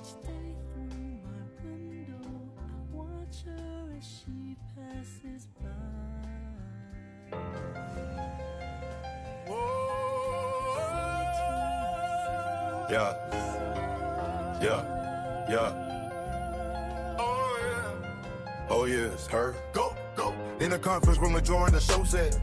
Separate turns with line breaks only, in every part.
Stay through my window, I watch her as she passes by.
Yeah, yeah, yeah. Oh yeah, it's her. Go, go. In the conference room, enjoying the show set.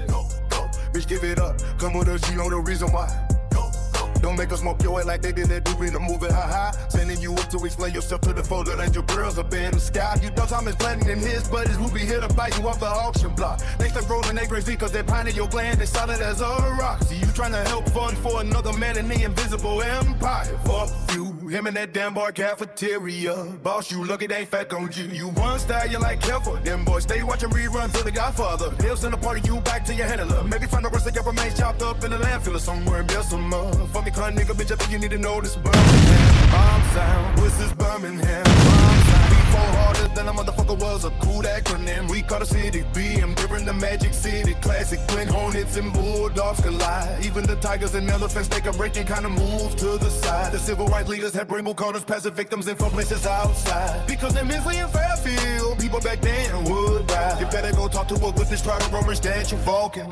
Go, go. Bitch, give it up. Come with us, you know the reason why. Go, go. Don't make us smoke your way like they did that dude in the movie, ha. Sending you up to explain yourself to the folder that your girls up in the sky. You know Thomas planning in his buddies who be here to bite you off the auction block. They start rolling they crazy cause they're pining your gland, they solid as a rock. See you trying to help fund for another man in the invisible empire. Fuck you, him in that damn bar cafeteria. Boss, you lucky they ain't fat on you. You one style, you like careful. Them boys stay watching reruns of The Godfather. They'll send a party you back to your handler. Maybe find the rest of your remains chopped up in the landfill or somewhere in Bessemer. Fuck me, cunt nigga, bitch, I think you need to know this Birmingham. Bomb sound, this is Birmingham. Bomb sound, B4 harder than a motherfucker was a cool acronym. We call the city BM, different than Magic City. Classic when Hornets and Bulldogs collide. Even the Tigers and Elephants take a break and kinda move to the side. The civil rights leaders had rainbow colors, passive victims in from places outside. Because they're Minsley and Fairfield, people back then would die. You better go talk to a witness, try to rumors that you walking.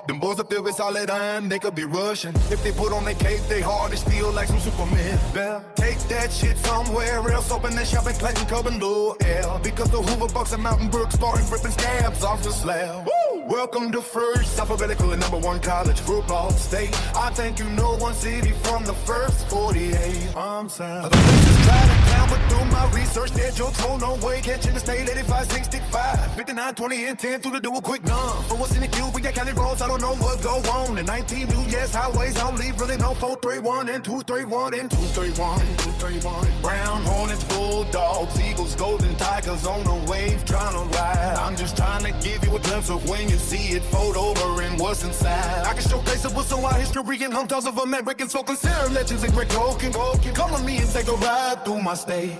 Them boys up there with solid iron, they could be Russian. If they put on their cape, they hard, they steal like some Superman. Well, take that shit somewhere else, open that shop in Clayton, Cove and Lil L. Because the Hoover Bucks and Mountain Brook starting ripping scabs off the slab. Woo! Welcome to first alphabetical and #1 college football state. I think you know one city from the first 48. I'm sad. Other places try to count, but through my research, there's your toll, no way. Catching the state 85, 65, 59, 20, and 10 through to do a quick numb. For what's in the queue, we got county roads, I don't know what go on. The 19 new yes highways, I don't leave really no 431 and 231 and 231 and 231. Brown Hornets, Bulldogs, Eagles, Golden Tigers on the wave trying to ride. I'm just trying to give you a glimpse of when you see it fold over and what's inside. I can showcase it with some wild history and hunters of Americans, so consider legends and great talking. Come with me and take a ride through my state.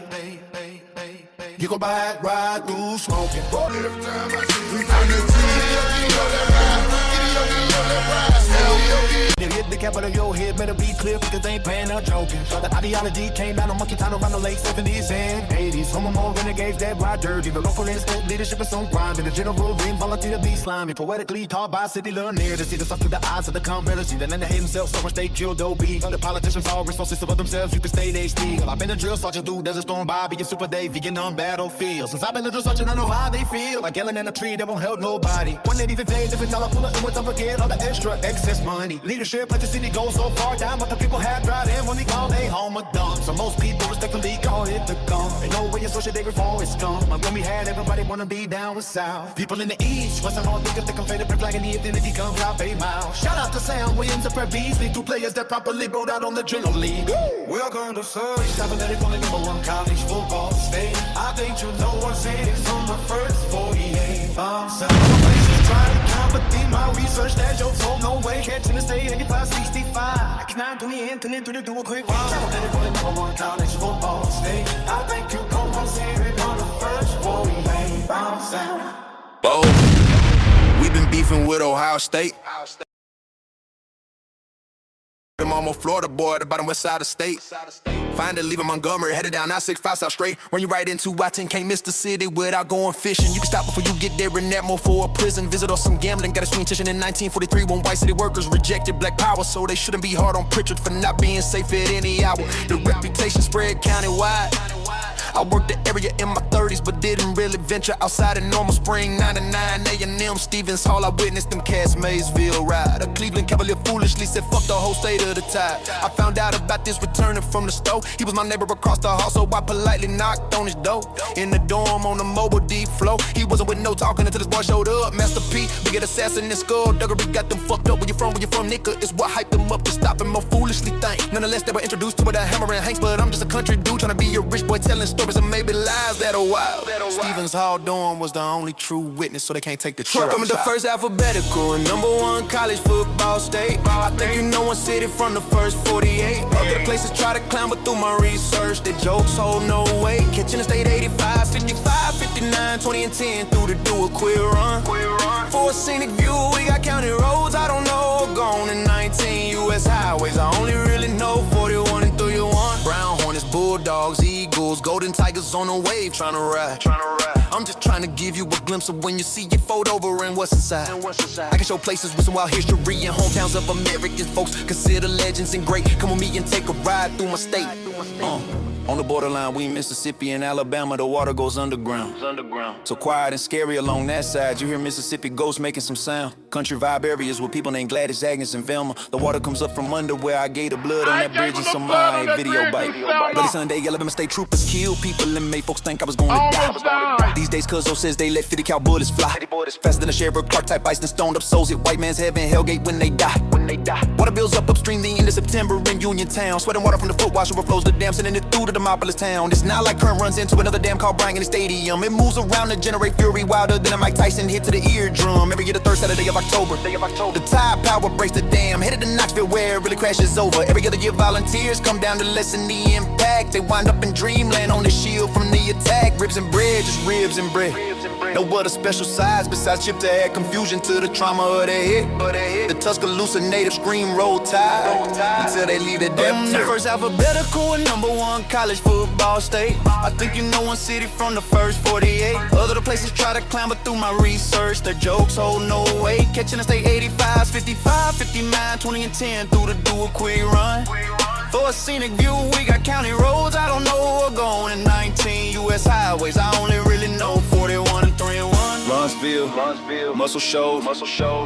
You go ride through smoking. Hit the capital of your head, better be clear because they ain't paying no joking. The ideology came down on monkey town around the late 70s and 80s. Some of more renegades that ride dirty. The local and state leadership is on grind. And the general being volunteer to be slimy. Poetically taught by city learn near to see the stuff through the eyes of the confederacy. Then they hate themselves so much they killed Dobie. The politicians all responsible for themselves, you can stay they steal. I've been a drill sergeant through Desert Storm by being Super Dave, vegan on battlefield. Since I've been a drill sergeant, I know how they feel. Like yelling in a tree that won't help nobody. One lady for day, different dollar pull it and what's up again, all the extra excess money. Leadership like the city goes so far down, but the people have tried in when they call they home a dump. So most people respectfully call it the gum. Ain't no way associate they before it's gone. Like when we had everybody wanna be down with South. People in the East, West and all niggas that confederate the flag and the identity comes out a mile. Shout out to Sam Williams and Fred Beasley, two players that properly rode out on the General League. Welcome to Surge, athletic only #1 college football state. I think you know one city from the first 48. Some places try to count, but in my research that your told no way. Catching the state 85, 65, 9, 20, and 10 to do a quick ride. Athletic only #1 college football state. I think you know one city from the first 48. Whoa, we've been beefing with Ohio State. I'm a Florida boy, the bottom west side of state. Find it, leaving Montgomery, headed down I-65 South straight. Run you right into I-10, can't miss the city without going fishing. You can stop before you get there in Atmore for a prison visit or some gambling. Got a swing tension in 1943 when white city workers rejected black power. So they shouldn't be hard on Pritchard for not being safe at any hour. The reputation spread countywide. I worked the area in my 30s, but didn't really venture outside in Normal Spring. 99 A&M, Stevens Hall, I witnessed them cast Maysville ride. A Cleveland Cavalier foolishly said fuck the whole state of the tide. I found out about this returning from the store. He was my neighbor across the hall, so I politely knocked on his door. In the dorm on the mobile D flow, he wasn't with no talking until this boy showed up. Master P, bigot assassin in skull, Duggery got them fucked up. Where you from, nigga, is what hyped them up to stop him more foolishly think. Nonetheless, they were introduced to with a hammer and Hanks, but I'm just a country dude trying to be a rich boy telling stories and maybe lies that are wild. Stevens Hall dorm was the only true witness, so they can't take the truck. Welcome to first alphabetical and #1 college football state. I think you know one city from the first 48. Other places try to climb, but through my research, the jokes hold no weight. Catching the state 85, 55, 59, 20, and 10 through to do a quick run. For a scenic view, we got county roads, I don't know, gone in 19 U.S. highways. I only really know 41 and 31. Brown Hornets, Bulldogs. Rose, golden tigers on a wave, trying to ride. I'm just trying to give you a glimpse of when you see your photo over and what's inside. I can show places with some wild history and hometowns of American folks consider legends and great. Come with me and take a ride through my state. On the borderline, we Mississippi and Alabama, the water goes underground. So quiet and scary along that side. You hear Mississippi ghosts making some sound. Country vibe areas with people named Gladys, Agnes, and Velma. The water comes up from under where I gave the blood on that bridge and some video bite. Bloody Sunday, Alabama state troopers kill people and made folks think I was gonna die. These days, Cuzzo says they let 50 cal bullets fly. Faster than a Sherbrooke Clark type ice and stoned up souls hit white man's heaven, Hellgate when they die. Water bills up upstream the end of September in Uniontown. Sweating water from the foot wash overflows the dam, sending it through to Demopolis town. It's not like current runs into another dam called Bryant Stadium. It moves around to generate fury wilder than a Mike Tyson hit to the eardrum. Every year the third Saturday of October. The tide power breaks the dam, headed to Knoxville where it really crashes over. Every other year volunteers come down to lessen the impact. They wind up in dreamland on the shield from the attack. Ribs and bread, just ribs and bread. No other special size besides chip to add confusion to the trauma of their hit. The Tuscaloosa native scream roll tide until they leave the damn. The first alphabetical and #1 college football state. I think you know one city from the first 48. Other places try to climb, but through my research, their jokes hold no weight. Catching the state 85s, 55, 59, 20 and 10 through the do a quick run. For a scenic view, we got county roads. I don't know where we're going in 19 U.S. highways. I only really know 41 and 3 and 1. Lawrenceville, Muscle Shoals,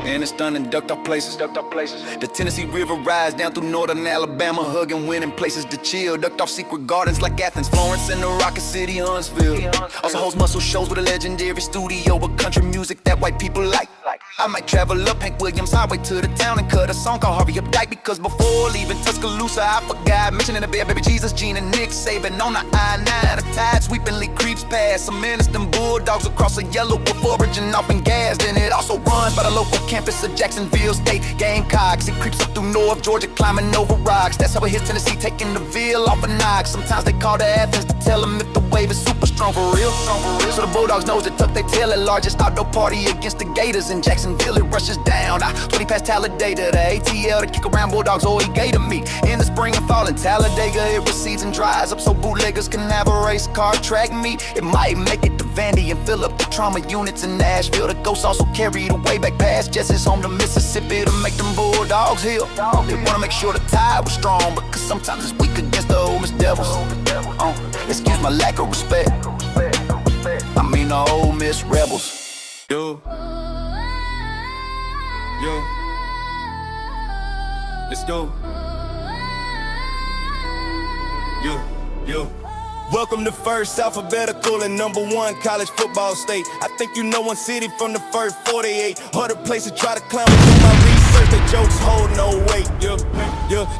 and it's done in ducked off places. The Tennessee River rides down through northern Alabama, hugging winning places to chill. Ducked off secret gardens like Athens, Florence, and the Rocket City, Huntsville. Also holds muscle shows with a legendary studio of country music that white people like. I might travel up Hank Williams Highway to the town and cut a song called Hurry Up Dyke, because before leaving Tuscaloosa, I forgot mentioning the bad baby Jesus, Gene, and Nick Saban on the I-9. The tide sweepingly creeps past some menacing bulldogs across a yellow wolf origin off in gas. Then it also runs by the local campus of Jacksonville State Gamecocks. It creeps up through North Georgia, climbing over rocks. That's how it hits Tennessee, taking the Ville off a Knox. Sometimes they call to Athens to tell them if the wave is super strong for real. So the Bulldogs knows to tuck their tail at largest outdoor party against the Gators in Jacksonville. It rushes down 20 past Talladega to ATL to kick around Bulldogs or Gator meet. In the spring and fall in Talladega, it recedes and dries up so bootleggers can have a race car track meet. It might make it to Vandy and fill up the trauma units in Nashville. The ghosts also carry the way back past Jesse's home to Mississippi to make them Bulldogs heal. They wanna make sure the tide was strong, because sometimes it's weak against the Ole Miss Devils. Excuse my lack of respect, I mean the Ole Miss Rebels. Yo, let's go. Yo. Welcome to first alphabetical and #1 college football state. I think you know one city from the first 48. Other places try to climb it through my research. The jokes hold no weight.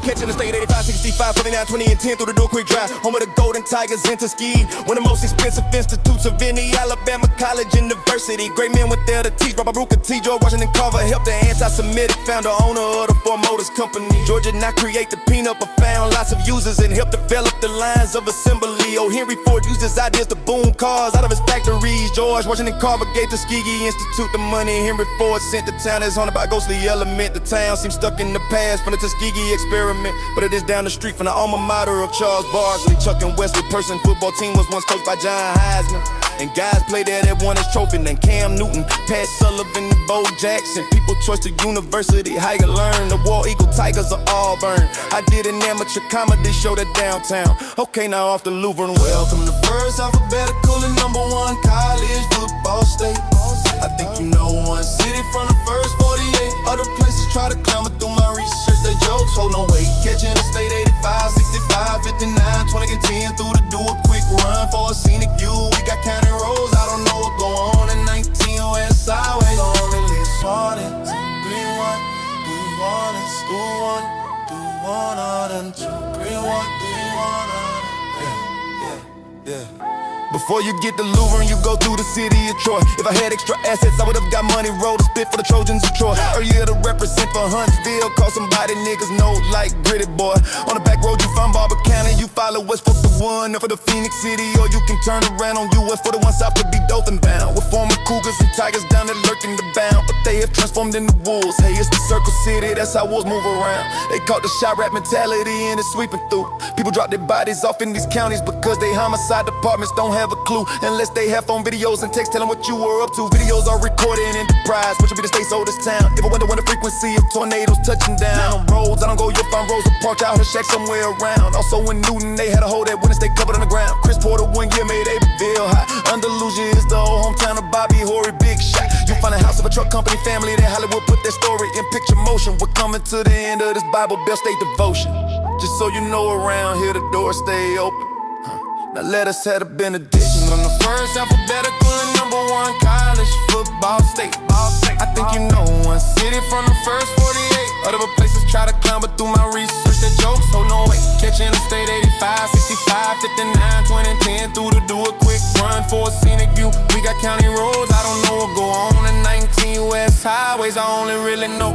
Catching the state 85, 65, 49, 20 and 10 through the door quick drive. Home of the Golden Tigers in Tuskegee. One of the most expensive institutes of any. Alabama College University. Great men went there to teach. Robert Brooker, T. George Washington Carver helped the anti-Semitic founder, owner of the Ford Motors Company. Georgia not create the peanut, but found lots of users and helped develop the lines of assembly. Oh, Henry Ford used his ideas to boom cars out of his factories. George Washington Carver gave Tuskegee Institute the money. Henry Ford sent the town as haunted by a ghostly element. The town seems stuck in the past from the Tuskegee experiment, but it is down the street from the alma mater of Charles Barkley. Chuck and Wesley Person football team was once coached by John Heisman, and guys played there that won his trophy named Cam Newton, Pat Sullivan, and Bo Jackson. People choice to university, how you learn. The War Eagle Tigers of Auburn. I did an amateur comedy show at downtown. Okay, now off the Louvre. Welcome to first alphabetical and #1 college football state. I think you know one city from the first 48. Other places try to climb it through my research. They jokes hold no weight. Catching the state 85, 65, 59, 20 and 10 through the do a quick run. For a scenic view, we got county roads. I don't know what's going on in 19 West Highway. On the list, 1 and 2, 3, 1, do 1 and 2, 1, do 1 and 2, 3, 1, 3, 1. Yeah. Before you get to Louvre, you go through the city of Troy. If I had extra assets, I would've got money rolled to spit for the Trojans of Troy. Earlier to represent for Huntsville, call somebody niggas know like Gritty Boy. On the back road, you find Barber County, you follow West for the one, or for the Phoenix City, or you can turn around on US for the one south to be Dothan bound. With former Cougars and Tigers down there lurking the bound, but they have transformed into wolves. Hey, it's the Circle City, that's how wolves move around. They caught the shot rap mentality and it's sweeping through. People drop their bodies off in these counties because they homicide departments don't have a clue unless they have phone videos and text telling what you were up to. Videos are recorded in Enterprise, which will be the state's oldest town. If I wonder when the frequency of tornadoes touching down on roads, I don't go, you'll find Rosa Parks out her shack somewhere around. Also in Newton, they had a hole that wouldn't stay covered on the ground. Chris Porter 1 year made Abbeville high. Andalusia is the old hometown of Bobby Horry, big shot. You'll find a house of a truck company family that Hollywood put their story in picture motion. We're coming to the end of this Bible Belt State devotion. Just so you know, around here the doors stay open. Now let us have a benediction. On the first alphabetical and #1 college football state. I think you know one city from the first 48. Other places try to climb, but through my research, that jokes hold no weight. Catching the state 85, 65, 59, 20, 10 through to do a quick run for a scenic view. We got county roads, I don't know what go on. The 19 West highways, I only really know